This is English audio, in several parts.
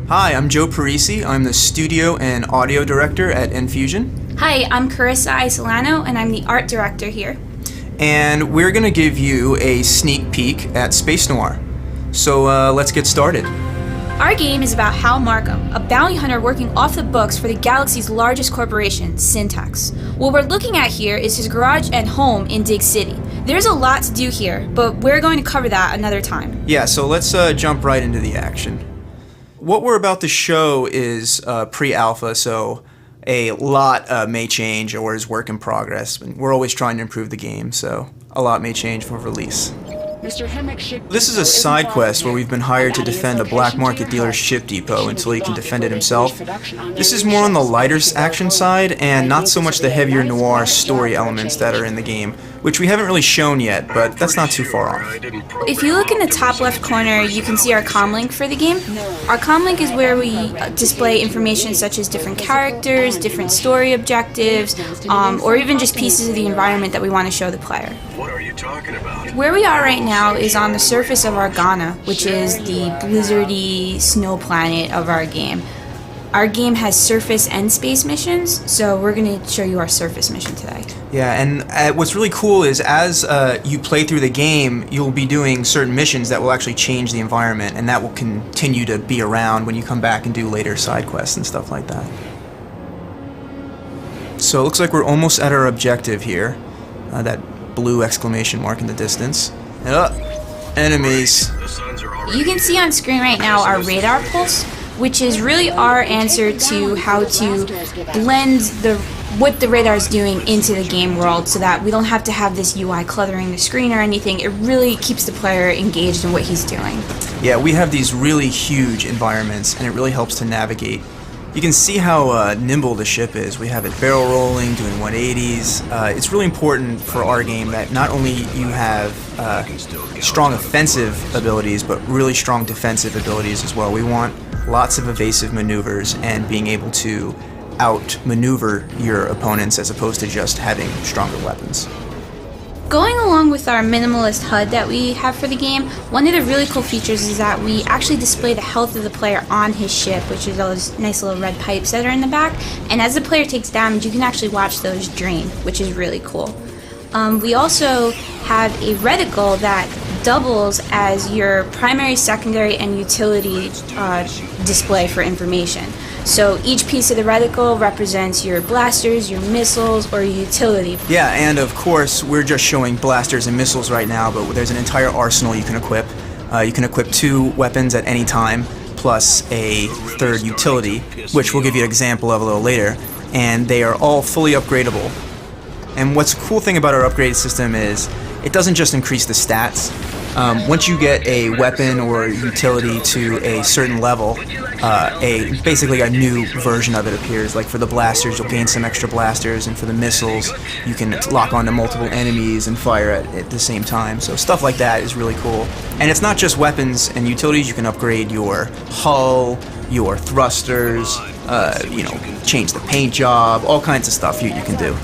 Hi, I'm Joe Parisi. I'm the studio and audio director at Infusion. Hi, I'm Carissa Isolano, and I'm the art director here. And we're going to give you a sneak peek at Space Noir. So let's get started. Our game is about Hal Markham, a bounty hunter working off the books for the galaxy's largest corporation, Syntax. What we're looking at here is his garage and home in Dig City. There's a lot to do here, but we're going to cover that another time. Yeah, so let's jump right into the action. What we're about to show is pre-alpha, so a lot may change or is work in progress. We're always trying to improve the game, so a lot may change for release. This is a side quest where we've been hired to defend a black market dealer's ship depot until he can defend it himself. This is more on the lighter action side and not so much the heavier noir story elements that are in the game, which we haven't really shown yet, but that's not too far off. If you look in the top left corner, you can see our comlink for the game. Our comlink is where we display information such as different characters, different story objectives, or even just pieces of the environment that we want to show the player. What are you talking about? Where we are right now is on the surface of Argana, which is the blizzardy snow planet of our game. Our game has surface and space missions, so we're going to show you our surface mission today. Yeah, and what's really cool is as you play through the game, you'll be doing certain missions that will actually change the environment, and that will continue to be around when you come back and do later side quests and stuff like that. So it looks like we're almost at our objective here. That blue exclamation mark in the distance. Enemies. You can see on screen right now our radar pulse, which is really our answer to how to blend what the radar is doing into the game world so that we don't have to have this UI cluttering the screen or anything. It really keeps the player engaged in what he's doing. Yeah, we have these really huge environments and it really helps to navigate. You can see how nimble the ship is. We have it barrel rolling, doing 180s. It's really important for our game that not only you have strong offensive abilities, but really strong defensive abilities as well. We want lots of evasive maneuvers and being able to outmaneuver your opponents as opposed to just having stronger weapons. Going along with our minimalist HUD that we have for the game, one of the really cool features is that we actually display the health of the player on his ship, which is those nice little red pipes that are in the back. And as the player takes damage, you can actually watch those drain, which is really cool. We also have a reticle that doubles as your primary, secondary, and utility display for information. So each piece of the reticle represents your blasters, your missiles, or your utility. Yeah, and of course, we're just showing blasters and missiles right now, but there's an entire arsenal you can equip. You can equip 2 weapons at any time, plus a third utility, which we'll give you an example of a little later, and they are all fully upgradable. And what's a cool thing about our upgrade system is it doesn't just increase the stats. Once you get a weapon or utility to a certain level, basically a new version of it appears. Like for the blasters, you'll gain some extra blasters, and for the missiles, you can lock onto multiple enemies and fire at the same time. So stuff like that is really cool. And it's not just weapons and utilities. You can upgrade your hull, your thrusters, change the paint job, all kinds of stuff you can do.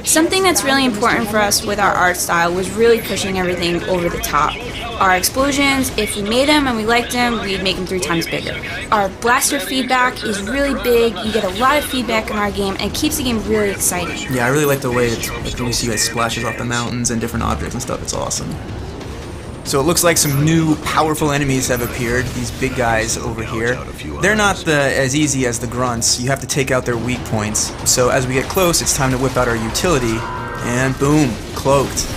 Something that's really important for us with our art style was really pushing everything over the top. Our explosions, if we made them and we liked them, we'd make them 3 times bigger. Our blaster feedback is really big. You get a lot of feedback in our game, and it keeps the game really exciting. Yeah, I really like the way when you see it splashes off the mountains and different objects and stuff. It's awesome. So it looks like some new powerful enemies have appeared, these big guys over here. They're not as easy as the grunts. You have to take out their weak points. So as we get close, it's time to whip out our utility, and boom, cloaked.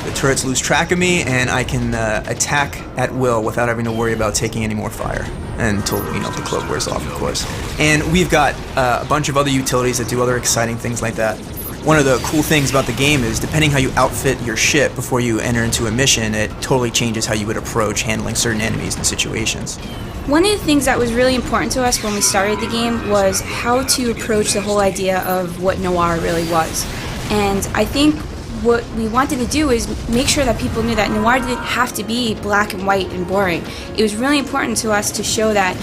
The turrets lose track of me, and I can attack at will without having to worry about taking any more fire. Until, the cloak wears off, of course. And we've got a bunch of other utilities that do other exciting things like that. One of the cool things about the game is depending how you outfit your ship before you enter into a mission, it totally changes how you would approach handling certain enemies and situations. One of the things that was really important to us when we started the game was how to approach the whole idea of what Noir really was. And I think what we wanted to do is make sure that people knew that Noir didn't have to be black and white and boring. It was really important to us to show that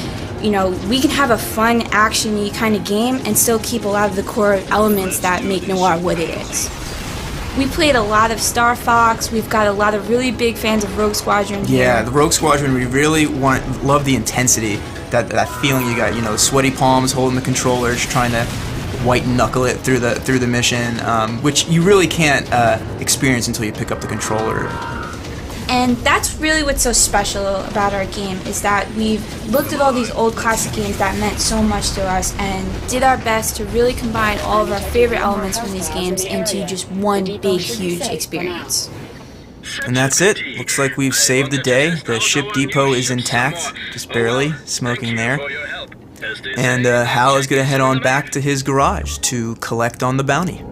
we can have a fun, action-y kind of game and still keep a lot of the core elements that make Noir what it is. We played a lot of Star Fox. We've got a lot of really big fans of Rogue Squadron here. Yeah, the Rogue Squadron, we really love the intensity. that feeling you got, you know, sweaty palms holding the controller, just trying to white knuckle it through the mission, which you really can't experience until you pick up the controller. And that's really what's so special about our game, is that we've looked at all these old classic games that meant so much to us and did our best to really combine all of our favorite elements from these games into just one big, huge experience. And that's it. Looks like we've saved the day. The ship depot is intact, just barely, smoking there. And Hal is going to head on back to his garage to collect on the bounty.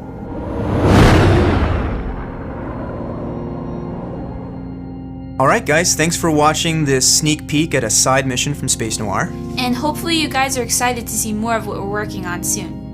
Alright guys, thanks for watching this sneak peek at a side mission from Space Noir. And hopefully you guys are excited to see more of what we're working on soon.